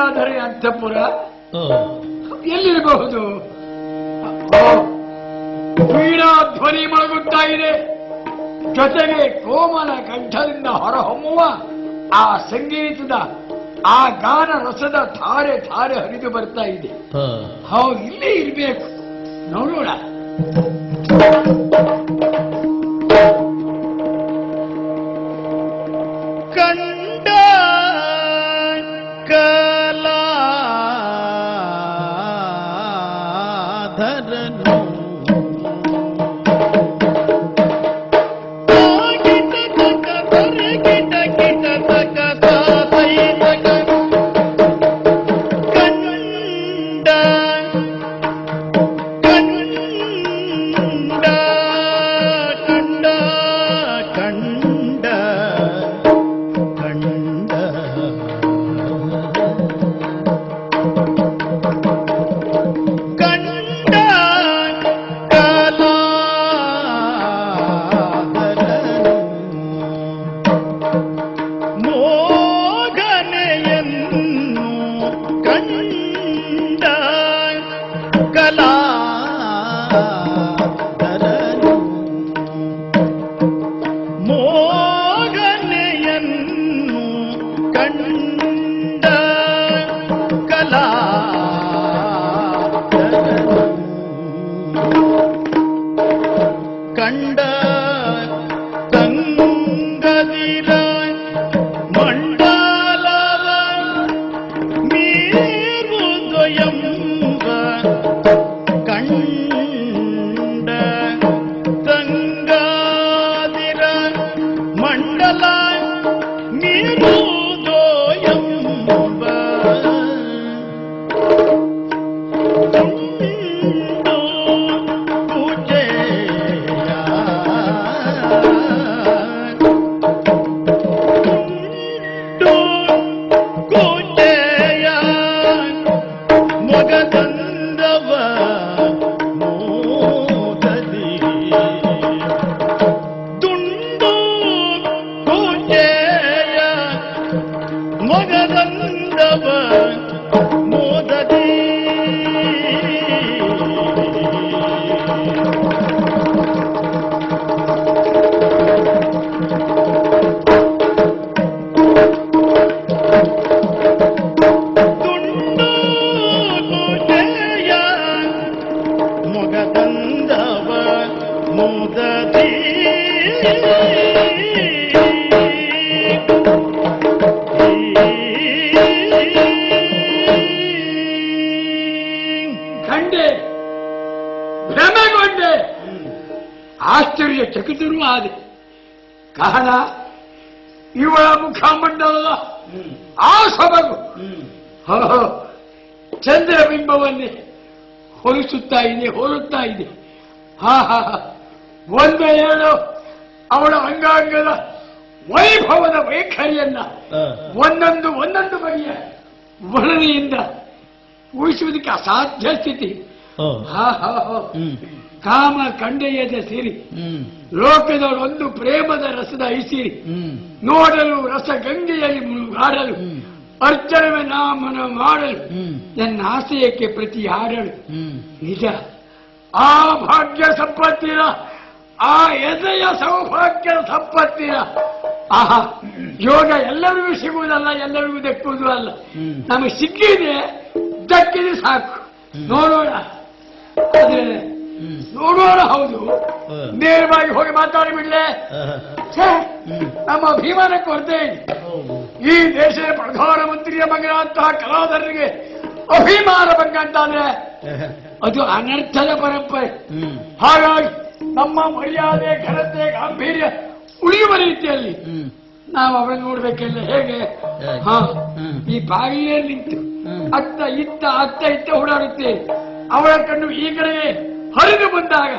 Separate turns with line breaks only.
ಗಂಗಾಧರ ಅಂತಃಪುರ ಎಲ್ಲಿರಬಹುದು? ವೀಣಾ ಧ್ವನಿ ಮೊಳಗುತ್ತಾ ಇದೆ. ಜೊತೆಗೆ ಕೋಮಲ ಕಂಠದಿಂದ ಹೊರಹೊಮ್ಮುವ ಆ ಸಂಗೀತದ ಆ ಗಾನ ರಸದ ಧಾರೆ ಧಾರೆ ಹರಿದು ಬರ್ತಾ ಇದೆ. ಹೌದು, ಇಲ್ಲೇ ಇರ್ಬೇಕು. ನೋಡೋಣ.
ಕಂಡ ಕಲಾಧರನು
ಆಶ್ಚರ್ಯಚಕಿತರೂ ಆದೆ. ಕಾರಣ ಇವಳ ಮುಖಮಂಡಲದ ಆ ಸೊಬಗು ಚಂದ್ರಬಿಂಬವನ್ನೇ ಹೋಲುತ್ತಾ ಇದೆ. ಒಂದು ಏಳು ಅವಳ ಅಂಗಾಂಗದ ವೈಭವದ ವೈಖರಿಯನ್ನ ಒಂದೊಂದು ಬಗೆಯ ವರ್ಣನೆಯಿಂದ ಊಹಿಸುವುದಕ್ಕೆ ಅಸಾಧ್ಯ ಸ್ಥಿತಿ. ಕಾಮ ಕಂಡೆಯದ ಸಿರಿ ಲೋಕದೊಳೊಂದು ಪ್ರೇಮದ ರಸದ ಐಸಿರಿ ನೋಡಲು ರಸ ಗಂಗೆಯಲ್ಲಿ ಮುಳುಗಾಡಲು ಅರ್ಚನವೇ ನಾಮನ ಮಾಡಲು ನನ್ನ ಆಶಯಕ್ಕೆ ಪ್ರತಿ ಹಾಡಲು. ನಿಜ ಆ ಭಾಗ್ಯ ಸಂಪತ್ತಿನ ಆ ಎದೆಯ ಸೌಭಾಗ್ಯದ ಸಂಪತ್ತಿನ ಆಹಾ ಯೋಗ ಎಲ್ಲರಿಗೂ ಸಿಗುವುದಲ್ಲ, ಎಲ್ಲರಿಗೂ ದಕ್ಕುವುದು ಅಲ್ಲ. ನಮಗೆ ಸಿಕ್ಕಿದೆ, ದಕ್ಕಿದೆ ಸಾಕು. ನೋಡೋಣ, ಹೌದು, ನೇರವಾಗಿ ಹೋಗಿ ಮಾತಾಡಿ ಬಿಡ್ಲೆ. ನಮ್ಮ ಅಭಿಮಾನಕ್ಕೆ ಹೊರತೆ ಈ ದೇಶದ ಪ್ರಧಾನಮಂತ್ರಿಯ ಮಗನಂತಹ ಕಲಾವಿದರಿಗೆ ಅಭಿಮಾನ ಭಂಗ ಅಂತಾದ್ರೆ ಅದು ಅನರ್ಥದ ಪರಂಪರೆ. ಹಾಗಾಗಿ ನಮ್ಮ ಮರ್ಯಾದೆ, ಘನತೆ, ಗಾಂಭೀರ್ಯ ಉಳಿಯುವ ರೀತಿಯಲ್ಲಿ ನಾವು ಅವಳನ್ನು ನೋಡ್ಬೇಕೆಲ್ಲ. ಹೇಗೆ ಈ ಬಾಗಿಲಲ್ಲಿ ನಿಂತು ಅತ್ತ ಇತ್ತ ಓಡಾಡುತ್ತೇವೆ. ಅವಳ ಕಣ್ಣು ಈ ಕಡೆಗೆ ಹರಿದು ಬಂದಾಗ